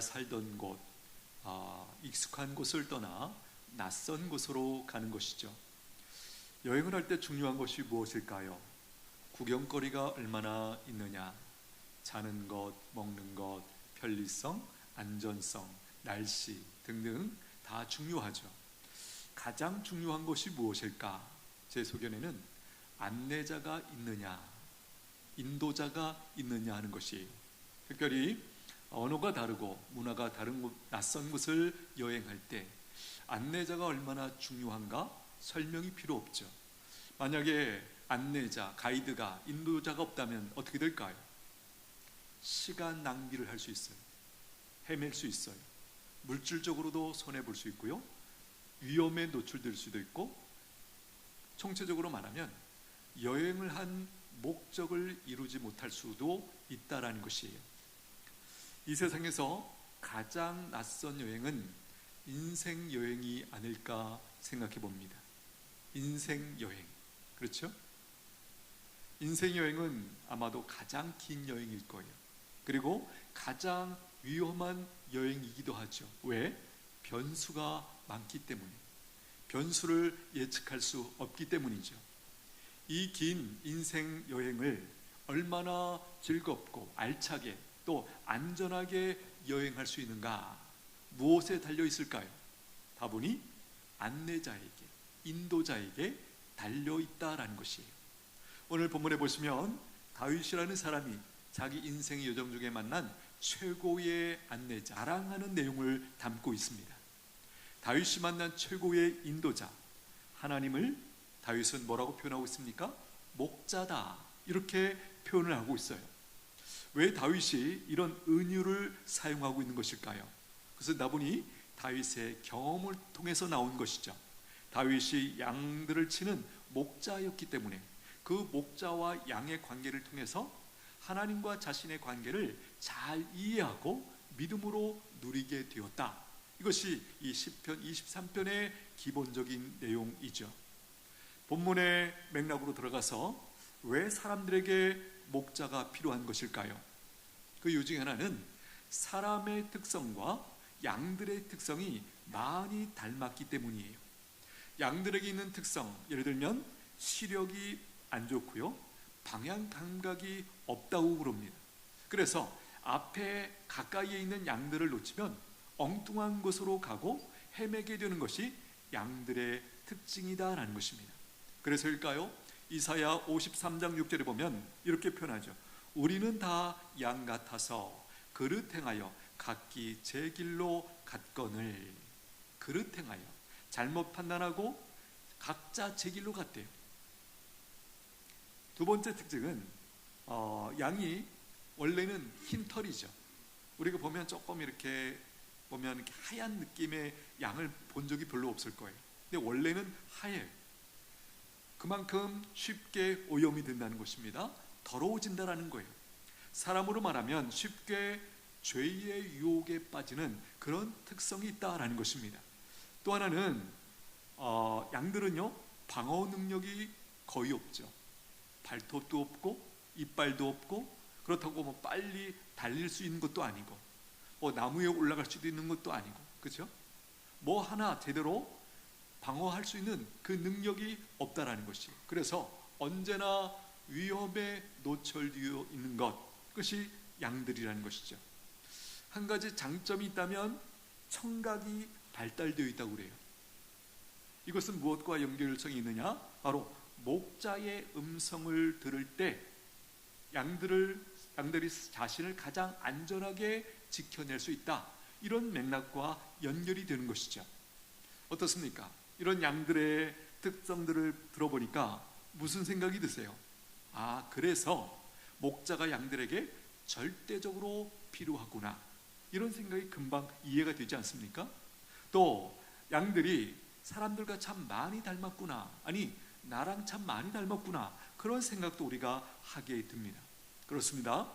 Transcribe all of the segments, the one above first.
살던 곳, 익숙한 곳을 떠나 낯선 곳으로 가는 것이죠. 여행을 할 때 중요한 것이 무엇일까요? 구경거리가 얼마나 있느냐, 자는 것, 먹는 것, 편리성, 안전성, 날씨 등등 다 중요하죠. 가장 중요한 것이 무엇일까? 제 소견에는 안내자가 있느냐, 인도자가 있느냐 하는 것이에요. 특별히 언어가 다르고 문화가 다른 곳, 낯선 곳을 여행할 때 안내자가 얼마나 중요한가 설명이 필요 없죠. 만약에 안내자, 가이드가, 인도자가 없다면 어떻게 될까요? 시간 낭비를 할 수 있어요. 헤맬 수 있어요. 물질적으로도 손해볼 수 있고요, 위험에 노출될 수도 있고, 총체적으로 말하면 여행을 한 목적을 이루지 못할 수도 있다라는 것이에요. 이 세상에서 가장 낯선 여행은 인생 여행이 아닐까 생각해 봅니다. 인생 여행, 그렇죠? 인생 여행은 아마도 가장 긴 여행일 거예요. 그리고 가장 위험한 여행이기도 하죠. 왜? 변수가 많기 때문에, 변수를 예측할 수 없기 때문이죠. 이 긴 인생 여행을 얼마나 즐겁고 알차게 또 안전하게 여행할 수 있는가? 무엇에 달려 있을까요? 다분히 안내자에게, 인도자에게 달려 있다라는 것이에요. 오늘 본문에 보시면 다윗이라는 사람이 자기 인생의 여정 중에 만난 최고의 안내자, 자랑하는 내용을 담고 있습니다. 다윗이 만난 최고의 인도자, 하나님을 다윗은 뭐라고 표현하고 있습니까? 목자다, 이렇게 표현을 하고 있어요. 왜 다윗이 이런 은유를 사용하고 있는 것일까요? 그것은 나보니 다윗의 경험을 통해서 나온 것이죠. 다윗이 양들을 치는 목자였기 때문에 그 목자와 양의 관계를 통해서 하나님과 자신의 관계를 잘 이해하고 믿음으로 누리게 되었다. 이것이 이 시편 23편의 기본적인 내용이죠. 본문의 맥락으로 들어가서 왜 사람들에게 목자가 필요한 것일까요? 그 이유 중에 하나는 사람의 특성과 양들의 특성이 많이 닮았기 때문이에요. 양들에게 있는 특성, 예를 들면 시력이 안 좋고요, 방향 감각이 없다고 그럽니다. 그래서 앞에 가까이에 있는 양들을 놓치면 엉뚱한 곳으로 가고 헤매게 되는 것이 양들의 특징이다라는 것입니다. 그래서일까요? 이사야 53장 6절에 보면 이렇게 표현하죠. 우리는 다 양 같아서 그릇 행하여 각기 제 길로 갔거늘. 그릇 행하여, 잘못 판단하고 각자 제 길로 갔대요. 두 번째 특징은 양이 원래는 흰 털이죠. 우리가 보면 조금 이렇게 보면 이렇게 하얀 느낌의 양을 본 적이 별로 없을 거예요. 근데 원래는 하얘요. 그만큼 쉽게 오염이 된다는 것입니다. 더러워진다라는 거예요. 사람으로 말하면 쉽게 죄의 유혹에 빠지는 그런 특성이 있다라는 것입니다. 또 하나는 양들은요, 방어 능력이 거의 없죠. 발톱도 없고 이빨도 없고, 그렇다고 뭐 빨리 달릴 수 있는 것도 아니고, 뭐 나무에 올라갈 수도 있는 것도 아니고, 그렇죠? 뭐 하나 제대로 방어할 수 있는 그 능력이 없다라는 것이에요. 그래서 언제나 위험에 노출되어 있는 것, 그것이 양들이라는 것이죠. 한 가지 장점이 있다면 청각이 발달되어 있다고 그래요. 이것은 무엇과 연결성이 있느냐? 바로 목자의 음성을 들을 때 양들이 자신을 가장 안전하게 지켜낼 수 있다, 이런 맥락과 연결이 되는 것이죠. 어떻습니까? 이런 양들의 특성들을 들어보니까 무슨 생각이 드세요? 그래서 목자가 양들에게 절대적으로 필요하구나, 이런 생각이 금방 이해가 되지 않습니까? 또 양들이 사람들과 참 많이 닮았구나, 아니 나랑 참 많이 닮았구나, 그런 생각도 우리가 하게 됩니다. 그렇습니다.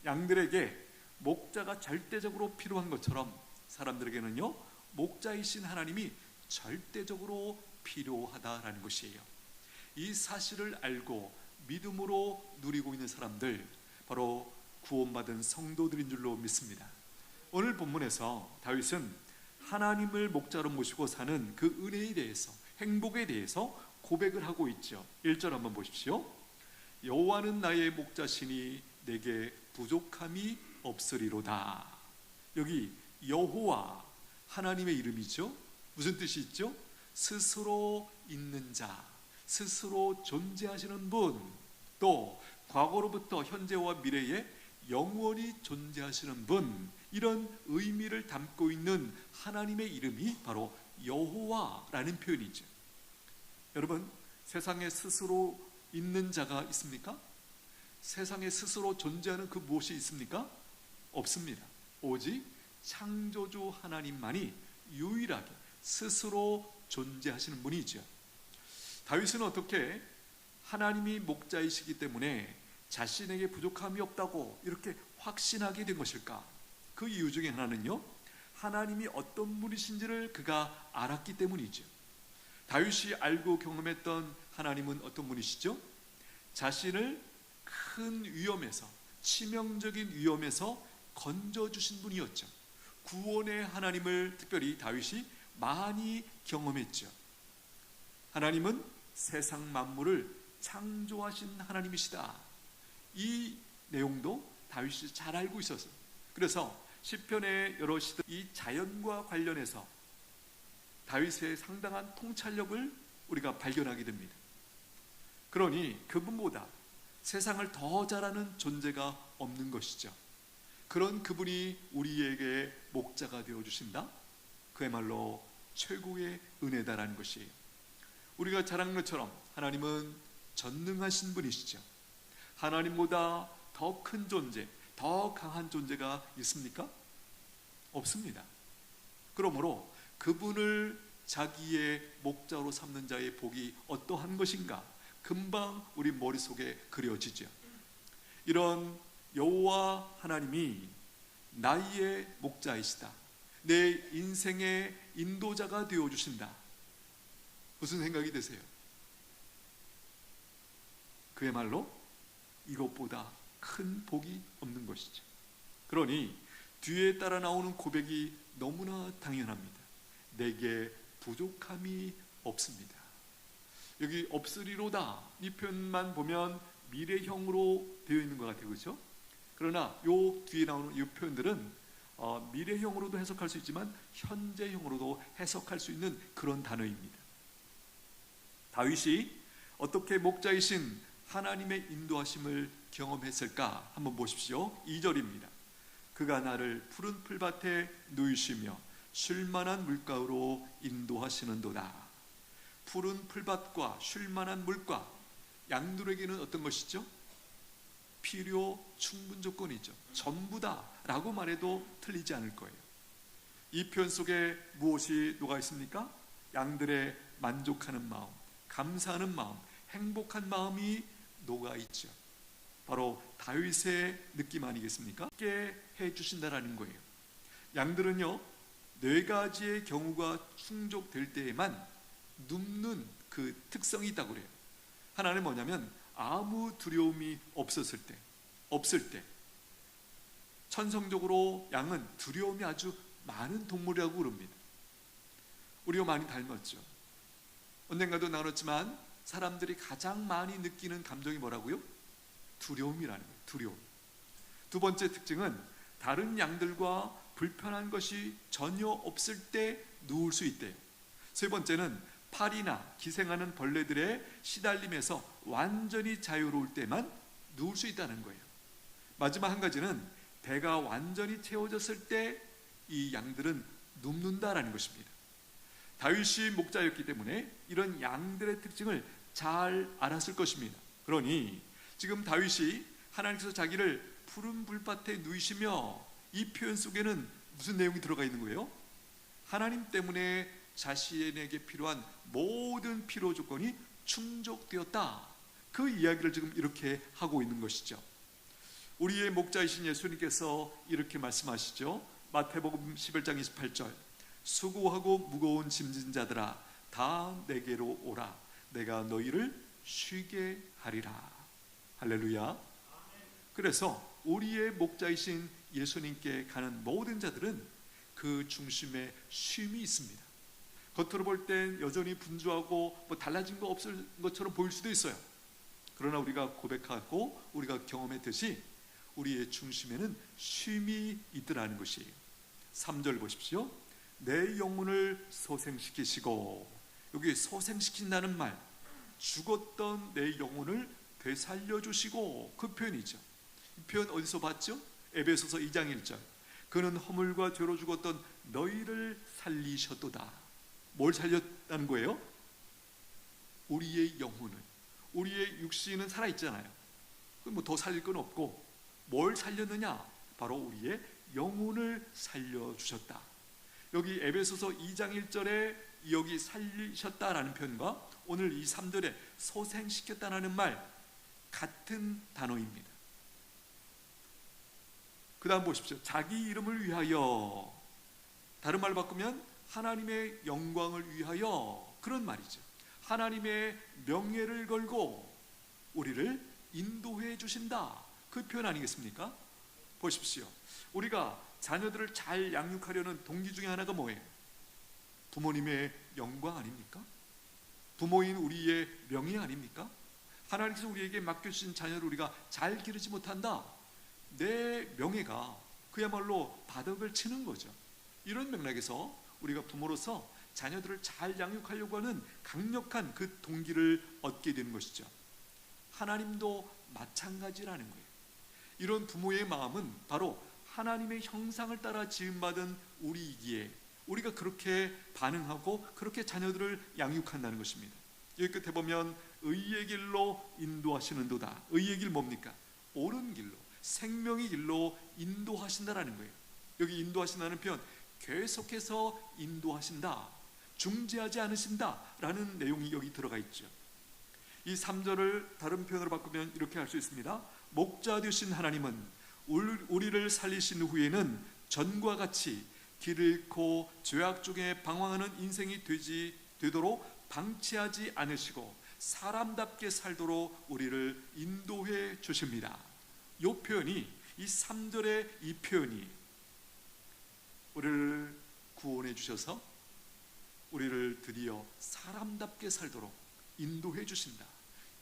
양들에게 목자가 절대적으로 필요한 것처럼 사람들에게는요, 목자이신 하나님이 절대적으로 필요하다라는 것이에요. 이 사실을 알고 믿음으로 누리고 있는 사람들, 바로 구원받은 성도들인 줄로 믿습니다. 오늘 본문에서 다윗은 하나님을 목자로 모시고 사는 그 은혜에 대해서, 행복에 대해서 고백을 하고 있죠. 1절 한번 보십시오. 여호와는 나의 목자시니 내게 부족함이 없으리로다. 여기 여호와, 하나님의 이름이죠. 무슨 뜻이 있죠? 스스로 있는 자, 스스로 존재하시는 분, 또 과거로부터 현재와 미래에 영원히 존재하시는 분, 이런 의미를 담고 있는 하나님의 이름이 바로 여호와라는 표현이죠. 여러분, 세상에 스스로 있는 자가 있습니까? 세상에 스스로 존재하는 그 무엇이 있습니까? 없습니다. 오직 창조주 하나님만이 유일하게 스스로 존재하시는 분이죠. 다윗은 어떻게 하나님이 목자이시기 때문에 자신에게 부족함이 없다고 이렇게 확신하게 된 것일까? 그 이유 중에 하나는요, 하나님이 어떤 분이신지를 그가 알았기 때문이죠. 다윗이 알고 경험했던 하나님은 어떤 분이시죠? 자신을 큰 위험에서, 치명적인 위험에서 건져주신 분이었죠. 구원의 하나님을 특별히 다윗이 많이 경험했죠. 하나님은 세상 만물을 창조하신 하나님이시다. 이 내용도 다윗이 잘 알고 있었어요. 그래서 시편의 여러 시들 이 자연과 관련해서 다윗의 상당한 통찰력을 우리가 발견하게 됩니다. 그러니 그분보다 세상을 더 잘 아는 존재가 없는 것이죠. 그런 그분이 우리에게 목자가 되어주신다? 그야말로 최고의 은혜다라는 것이에요. 우리가 잘 아는 것처럼 하나님은 전능하신 분이시죠. 하나님보다 더 큰 존재, 더 강한 존재가 있습니까? 없습니다. 그러므로 그분을 자기의 목자로 삼는 자의 복이 어떠한 것인가 금방 우리 머릿속에 그려지죠. 이런 여호와 하나님이 나의 목자이시다, 내 인생의 인도자가 되어주신다. 무슨 생각이 드세요? 그야말로 이것보다 큰 복이 없는 것이죠. 그러니 뒤에 따라 나오는 고백이 너무나 당연합니다. 내게 부족함이 없습니다. 여기 없으리로다, 이 표현만 보면 미래형으로 되어 있는 것 같아요. 그렇죠? 그러나 요 뒤에 나오는 이 표현들은 미래형으로도 해석할 수 있지만 현재형으로도 해석할 수 있는 그런 단어입니다. 다윗이 어떻게 목자이신 하나님의 인도하심을 경험했을까 한번 보십시오. 2절입니다. 그가 나를 푸른 풀밭에 누이시며 쉴만한 물가로 인도하시는도다. 푸른 풀밭과 쉴만한 물가, 양들에게는 어떤 것이죠? 필요 충분 조건이죠. 전부다 라고 말해도 틀리지 않을 거예요. 이 표현 속에 무엇이 녹아 있습니까? 양들의 만족하는 마음, 감사하는 마음, 행복한 마음이 녹아 있죠. 바로 다윗의 느낌 아니겠습니까? 함께 해주신다라는 거예요. 양들은요, 4가지의 경우가 충족될 때에만 눕는 그 특성이 있다고 그래요. 하나는 뭐냐면 아무 두려움이 없을 때. 천성적으로 양은 두려움이 아주 많은 동물이라고 그럽니다. 우리와 많이 닮았죠. 언젠가도 나눴지만 사람들이 가장 많이 느끼는 감정이 뭐라고요? 두려움이라는 거예요. 두려움. 두 번째 특징은 다른 양들과 불편한 것이 전혀 없을 때 누울 수 있대요. 세 번째는 파리나 기생하는 벌레들의 시달림에서 완전히 자유로울 때만 누울 수 있다는 거예요. 마지막 한 가지는 배가 완전히 채워졌을 때 이 양들은 눕는다라는 것입니다. 다윗이 목자였기 때문에 이런 양들의 특징을 잘 알았을 것입니다. 그러니 지금 다윗이 하나님께서 자기를 푸른 불밭에 누이시며, 이 표현 속에는 무슨 내용이 들어가 있는 거예요? 하나님 때문에 자신에게 필요한 모든 필요 조건이 충족되었다, 그 이야기를 지금 이렇게 하고 있는 것이죠. 우리의 목자이신 예수님께서 이렇게 말씀하시죠. 마태복음 11장 28절, 수고하고 무거운 짐진 자들아 다 내게로 오라, 내가 너희를 쉬게 하리라. 할렐루야. 그래서 우리의 목자이신 예수님께 가는 모든 자들은 그 중심에 쉼이 있습니다. 겉으로 볼 땐 여전히 분주하고 달라진 거 없을 것처럼 보일 수도 있어요. 그러나 우리가 고백하고 우리가 경험했듯이 우리의 중심에는 쉼이 있더라는 것이에요. 3절 보십시오. 내 영혼을 소생시키시고, 여기 소생시킨다는 말, 죽었던 내 영혼을 되살려주시고, 그 표현이죠. 이 표현 어디서 봤죠? 에베소서 2장 1절. 그는 허물과 죄로 죽었던 너희를 살리셨도다. 뭘 살렸다는 거예요? 우리의 영혼을. 우리의 육신은 살아있잖아요. 뭐 더 살릴 건 없고, 뭘 살렸느냐? 바로 우리의 영혼을 살려주셨다. 여기 에베소서 2장 1절에 여기 살리셨다라는 표현과 오늘 이 3절에 소생시켰다라는 말, 같은 단어입니다. 그 다음 보십시오. 자기 이름을 위하여, 다른 말로 바꾸면 하나님의 영광을 위하여, 그런 말이죠. 하나님의 명예를 걸고 우리를 인도해 주신다, 그 표현 아니겠습니까? 보십시오. 우리가 자녀들을 잘 양육하려는 동기 중에 하나가 뭐예요? 부모님의 영광 아닙니까? 부모인 우리의 명예 아닙니까? 하나님께서 우리에게 맡겨주신 자녀를 우리가 잘 기르지 못한다, 내 명예가 그야말로 바닥을 치는 거죠. 이런 맥락에서 우리가 부모로서 자녀들을 잘 양육하려고 하는 강력한 그 동기를 얻게 되는 것이죠. 하나님도 마찬가지라는 거예요. 이런 부모의 마음은 바로 하나님의 형상을 따라 지음받은 우리이기에 우리가 그렇게 반응하고 그렇게 자녀들을 양육한다는 것입니다. 여기 끝에 보면 의의 길로 인도하시는도다. 의의 길 뭡니까? 옳은 길로, 생명의 길로 인도하신다라는 거예요. 여기 인도하신다는 표현, 계속해서 인도하신다, 중지하지 않으신다라는 내용이 여기 들어가 있죠. 이 3절을 다른 표현으로 바꾸면 이렇게 할 수 있습니다. 목자 되신 하나님은 우리를 살리신 후에는 전과 같이 길을 잃고 죄악 중에 방황하는 인생이 되도록 방치하지 않으시고 사람답게 살도록 우리를 인도해 주십니다. 이 표현이, 이 3절의 이 표현이 우리를 구원해 주셔서 우리를 드디어 사람답게 살도록 인도해 주신다,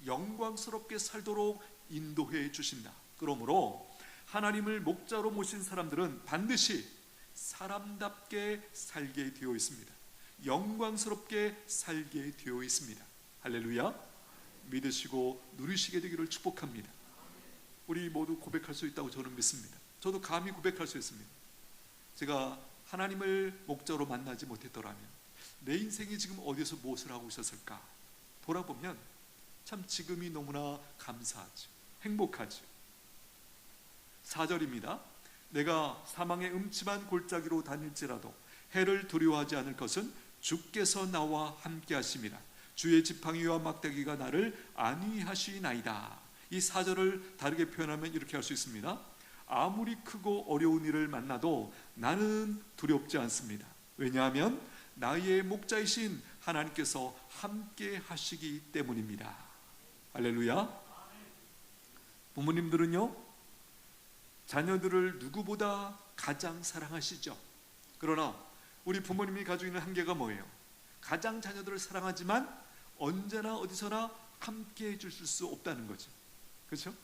영광스럽게 살도록 인도해 주신다. 그러므로 하나님을 목자로 모신 사람들은 반드시 사람답게 살게 되어 있습니다. 영광스럽게 살게 되어 있습니다. 할렐루야. 믿으시고 누리시게 되기를 축복합니다. 우리 모두 고백할 수 있다고 저는 믿습니다. 저도 감히 고백할 수 있습니다. 제가 하나님을 목자로 만나지 못했더라면 내 인생이 지금 어디서 무엇을 하고 있었을까 돌아보면 참 지금이 너무나 감사하죠. 행복하죠. 4절입니다. 내가 사망의 음침한 골짜기로 다닐지라도 해를 두려워하지 않을 것은 주께서 나와 함께 하심이라. 주의 지팡이와 막대기가 나를 안위하시나이다. 이 4절을 다르게 표현하면 이렇게 할 수 있습니다. 아무리 크고 어려운 일을 만나도 나는 두렵지 않습니다. 왜냐하면 나의 목자이신 하나님께서 함께 하시기 때문입니다. 할렐루야. 부모님들은요, 자녀들을 누구보다 가장 사랑하시죠. 그러나 우리 부모님이 가지고 있는 한계가 뭐예요? 가장 자녀들을 사랑하지만 언제나 어디서나 함께 해줄 수 없다는 거죠. 그렇죠?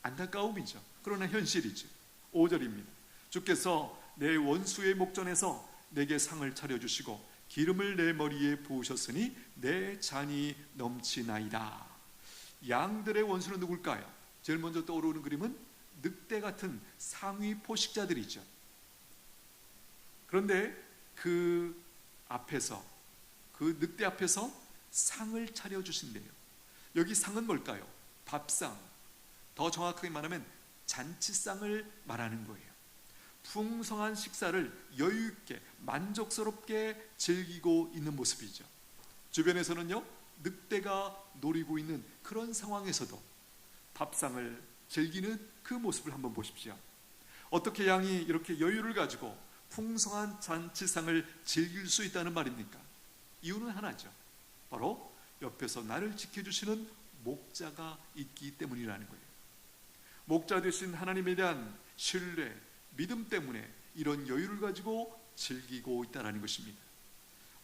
안타까움이죠. 그러나 현실이죠. 5절입니다. 주께서 내 원수의 목전에서 내게 상을 차려주시고 기름을 내 머리에 부으셨으니 내 잔이 넘치나이다. 양들의 원수는 누굴까요? 제일 먼저 떠오르는 그림은 늑대 같은 상위 포식자들이죠. 그런데 그 앞에서, 그 늑대 앞에서 상을 차려주신대요. 여기 상은 뭘까요? 밥상, 더 정확하게 말하면 잔치상을 말하는 거예요. 풍성한 식사를 여유있게 만족스럽게 즐기고 있는 모습이죠. 주변에서는요, 늑대가 노리고 있는 그런 상황에서도 밥상을 즐기는 그 모습을 한번 보십시오. 어떻게 양이 이렇게 여유를 가지고 풍성한 잔치상을 즐길 수 있다는 말입니까? 이유는 하나죠. 바로 옆에서 나를 지켜주시는 목자가 있기 때문이라는 거예요. 목자 되신 하나님에 대한 신뢰, 믿음 때문에 이런 여유를 가지고 즐기고 있다는 것입니다.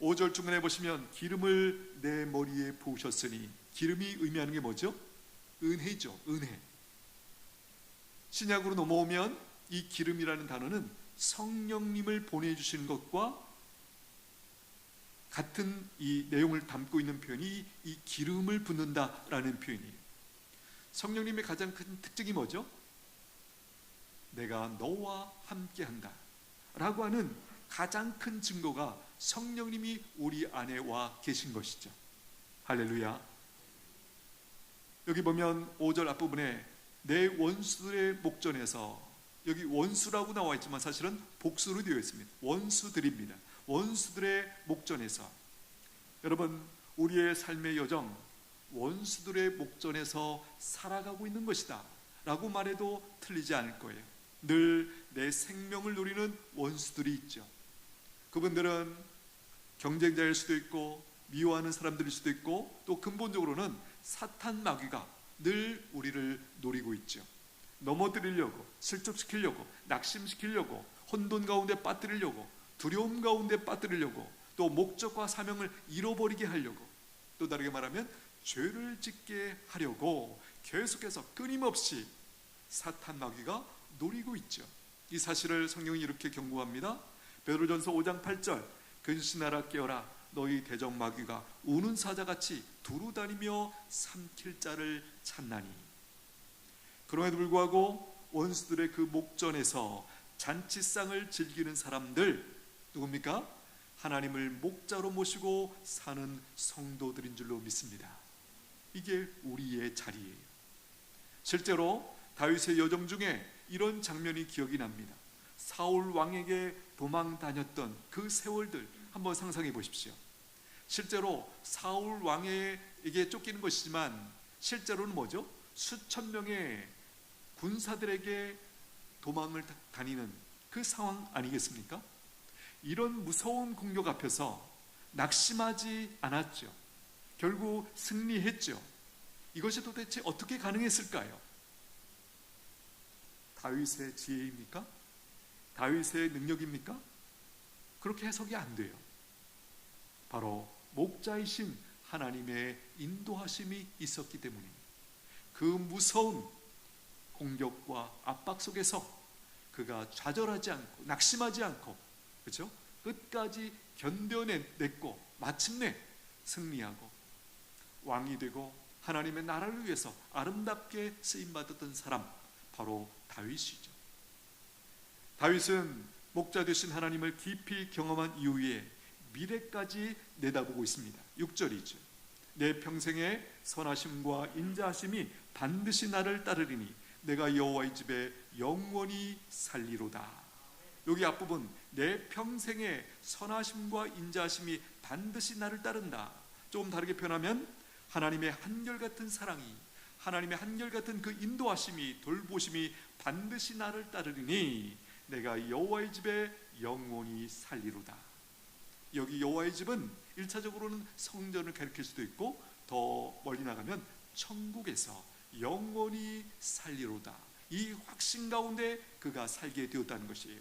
5절 중간에 보시면 기름을 내 머리에 부으셨으니, 기름이 의미하는 게 뭐죠? 은혜죠. 은혜. 신약으로 넘어오면 이 기름이라는 단어는 성령님을 보내주시는 것과 같은 이 내용을 담고 있는 표현이 이 기름을 붓는다라는 표현이에요. 성령님의 가장 큰 특징이 뭐죠? 내가 너와 함께한다 라고 하는 가장 큰 증거가 성령님이 우리 안에 와 계신 것이죠. 할렐루야. 여기 보면 5절 앞부분에 내 원수들의 목전에서, 여기 원수라고 나와 있지만 사실은 복수로 되어 있습니다. 원수들입니다. 원수들의 목전에서. 여러분, 우리의 삶의 여정, 원수들의 목전에서 살아가고 있는 것이다 라고 말해도 틀리지 않을 거예요. 늘 내 생명을 노리는 원수들이 있죠. 그분들은 경쟁자일 수도 있고 미워하는 사람들일 수도 있고, 또 근본적으로는 사탄 마귀가 늘 우리를 노리고 있죠. 넘어뜨리려고, 실족시키려고, 낙심시키려고, 혼돈 가운데 빠뜨리려고, 두려움 가운데 빠뜨리려고, 또 목적과 사명을 잃어버리게 하려고, 또 다르게 말하면 죄를 짓게 하려고 계속해서 끊임없이 사탄 마귀가 노리고 있죠. 이 사실을 성경이 이렇게 경고합니다. 베드로전서 5장 8절, 근신하라 깨어라, 너희 대적 마귀가 우는 사자같이 두루 다니며 삼킬 자를 찾나니. 그럼에도 불구하고 원수들의 그 목전에서 잔치상을 즐기는 사람들, 누굽니까? 하나님을 목자로 모시고 사는 성도들인 줄로 믿습니다. 이게 우리의 자리예요. 실제로 다윗의 여정 중에 이런 장면이 기억이 납니다. 사울 왕에게 도망 다녔던 그 세월들 한번 상상해 보십시오. 실제로 사울 왕에게 쫓기는 것이지만 실제로는 뭐죠? 수천 명의 군사들에게 도망을 다니는 그 상황 아니겠습니까? 이런 무서운 공격 앞에서 낙심하지 않았죠. 결국 승리했죠. 이것이 도대체 어떻게 가능했을까요? 다윗의 지혜입니까? 다윗의 능력입니까? 그렇게 해석이 안 돼요. 바로 목자이신 하나님의 인도하심이 있었기 때문입니다. 그 무서운 공격과 압박 속에서 그가 좌절하지 않고 낙심하지 않고, 그렇죠? 끝까지 견뎌냈고 마침내 승리하고 왕이 되고 하나님의 나라를 위해서 아름답게 쓰임받았던 사람, 바로 다윗이죠. 다윗은 목자 되신 하나님을 깊이 경험한 이후에 미래까지 내다보고 있습니다. 6절이죠. 내 평생의 선하심과 인자하심이 반드시 나를 따르리니 내가 여호와의 집에 영원히 살리로다. 여기 앞부분, 내 평생의 선하심과 인자하심이 반드시 나를 따른다. 조금 다르게 표현하면 하나님의 한결같은 사랑이, 하나님의 한결같은 그 인도하심이, 돌보심이 반드시 나를 따르리니 내가 여호와의 집에 영원히 살리로다. 여기 여호와의 집은 1차적으로는 성전을 가리킬 수도 있고, 더 멀리 나가면 천국에서 영원히 살리로다. 이 확신 가운데 그가 살게 되었다는 것이에요.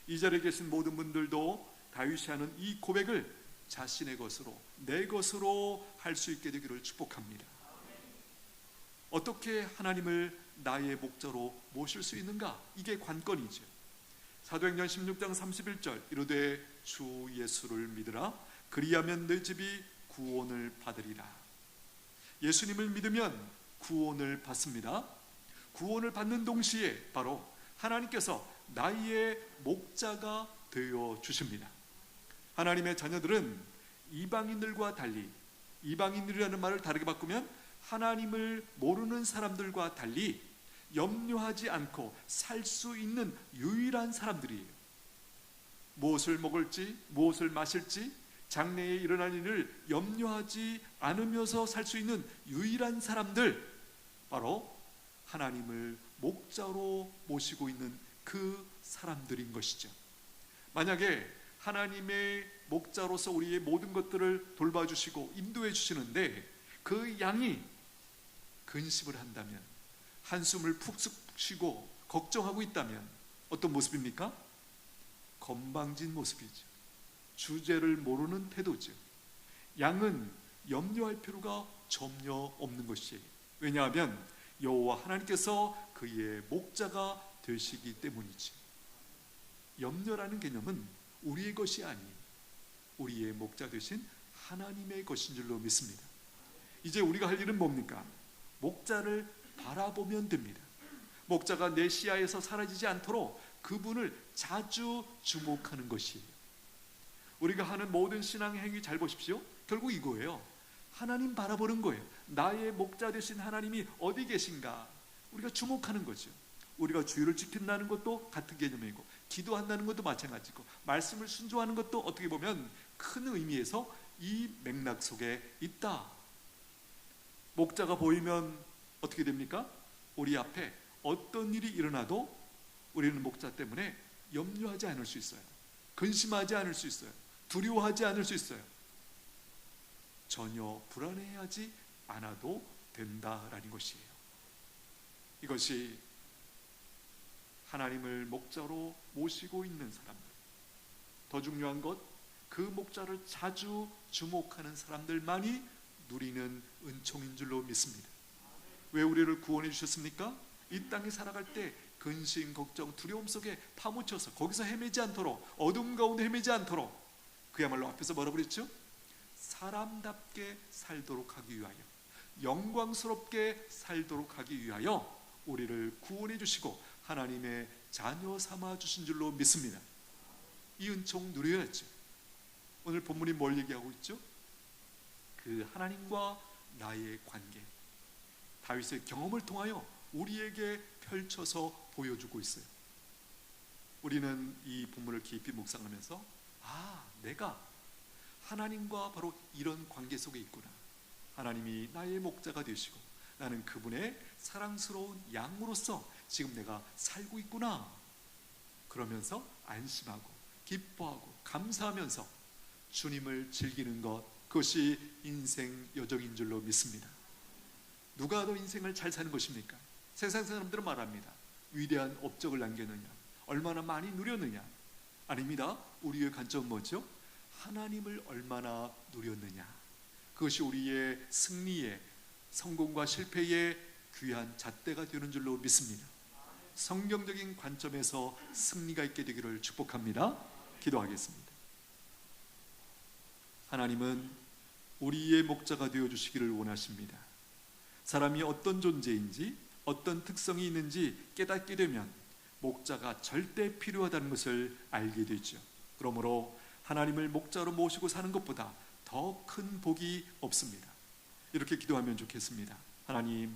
이 자리에 계신 모든 분들도 다윗이 하는 이 고백을 자신의 것으로, 내 것으로 할 수 있게 되기를 축복합니다. 어떻게 하나님을 나의 목자로 모실 수 있는가? 이게 관건이죠. 사도행전 16장 31절, 이르되 주 예수를 믿으라. 그리하면 내 집이 구원을 받으리라. 예수님을 믿으면 구원을 받습니다. 구원을 받는 동시에 바로 하나님께서 나의 목자가 되어 주십니다. 하나님의 자녀들은 이방인들과 달리, 이방인들이라는 말을 다르게 바꾸면 하나님을 모르는 사람들과 달리 염려하지 않고 살 수 있는 유일한 사람들이에요. 무엇을 먹을지, 무엇을 마실지, 장래에 일어날 일을 염려하지 않으면서 살 수 있는 유일한 사람들, 바로 하나님을 목자로 모시고 있는 그 사람들인 것이죠. 만약에 하나님의 목자로서 우리의 모든 것들을 돌봐주시고 인도해 주시는데 그 양이 근심을 한다면, 한숨을 푹 쉬고 걱정하고 있다면 어떤 모습입니까? 건방진 모습이죠. 주제를 모르는 태도죠. 양은 염려할 필요가 전혀 없는 것이에요. 왜냐하면 여호와 하나님께서 그의 목자가 되시기 때문이죠. 염려라는 개념은 우리의 것이 아닌 우리의 목자 되신 하나님의 것인 줄로 믿습니다. 이제 우리가 할 일은 뭡니까? 목자를 바라보면 됩니다. 목자가 내 시야에서 사라지지 않도록 그분을 자주 주목하는 것이에요. 우리가 하는 모든 신앙 행위 잘 보십시오. 결국 이거예요. 하나님 바라보는 거예요. 나의 목자 되신 하나님이 어디 계신가? 우리가 주목하는 거죠. 우리가 주의를 지킨다는 것도 같은 개념이고, 기도한다는 것도 마찬가지고, 말씀을 순종하는 것도 어떻게 보면 큰 의미에서 이 맥락 속에 있다. 목자가 보이면 어떻게 됩니까? 우리 앞에 어떤 일이 일어나도 우리는 목자 때문에 염려하지 않을 수 있어요. 근심하지 않을 수 있어요. 두려워하지 않을 수 있어요. 전혀 불안해하지 않아도 된다라는 것이에요. 이것이 하나님을 목자로 모시고 있는 사람들, 더 중요한 것, 그 목자를 자주 주목하는 사람들만이 누리는 은총인 줄로 믿습니다. 왜 우리를 구원해 주셨습니까? 이 땅에 살아갈 때 근심, 걱정, 두려움 속에 파묻혀서 거기서 헤매지 않도록, 어둠 가운데 헤매지 않도록, 그야말로 앞에서 뭐라고 그랬죠? 사람답게 살도록 하기 위하여, 영광스럽게 살도록 하기 위하여 우리를 구원해 주시고 하나님의 자녀 삼아 주신 줄로 믿습니다. 이 은총 누려야죠. 오늘 본문이 뭘 얘기하고 있죠? 그 하나님과 나의 관계, 다윗의 경험을 통하여 우리에게 펼쳐서 보여주고 있어요. 우리는 이 본문을 깊이 묵상하면서 내가 하나님과 바로 이런 관계 속에 있구나. 하나님이 나의 목자가 되시고 나는 그분의 사랑스러운 양으로서 지금 내가 살고 있구나. 그러면서 안심하고 기뻐하고 감사하면서 주님을 즐기는 것, 그것이 인생 여정인 줄로 믿습니다. 누가 더 인생을 잘 사는 것입니까? 세상 사람들은 말합니다. 위대한 업적을 남겼느냐, 얼마나 많이 누렸느냐. 아닙니다. 우리의 관점은 뭐죠? 하나님을 얼마나 누렸느냐. 그것이 우리의 승리의, 성공과 실패의 귀한 잣대가 되는 줄로 믿습니다. 성경적인 관점에서 승리가 있게 되기를 축복합니다. 기도하겠습니다. 하나님은 우리의 목자가 되어주시기를 원하십니다. 사람이 어떤 존재인지, 어떤 특성이 있는지 깨닫게 되면 목자가 절대 필요하다는 것을 알게 되죠. 그러므로 하나님을 목자로 모시고 사는 것보다 더 큰 복이 없습니다. 이렇게 기도하면 좋겠습니다. 하나님,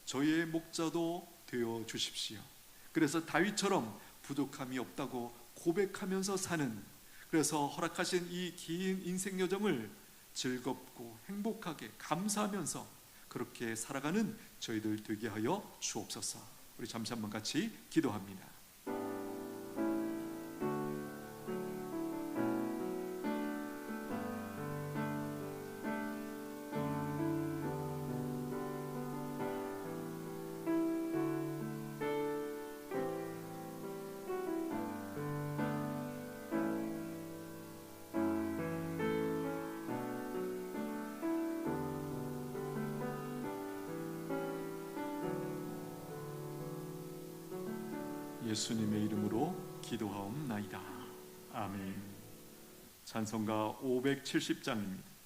저의 목자도 되어 주십시오. 그래서 다윗처럼 부족함이 없다고 고백하면서 사는, 그래서 허락하신 이 긴 인생 여정을 즐겁고 행복하게 감사하면서 그렇게 살아가는 저희들 되게 하여 주옵소서. 우리 잠시 한번 같이 기도합니다. 예수님의 이름으로 기도하옵나이다. 아멘. 찬송가 570장입니다.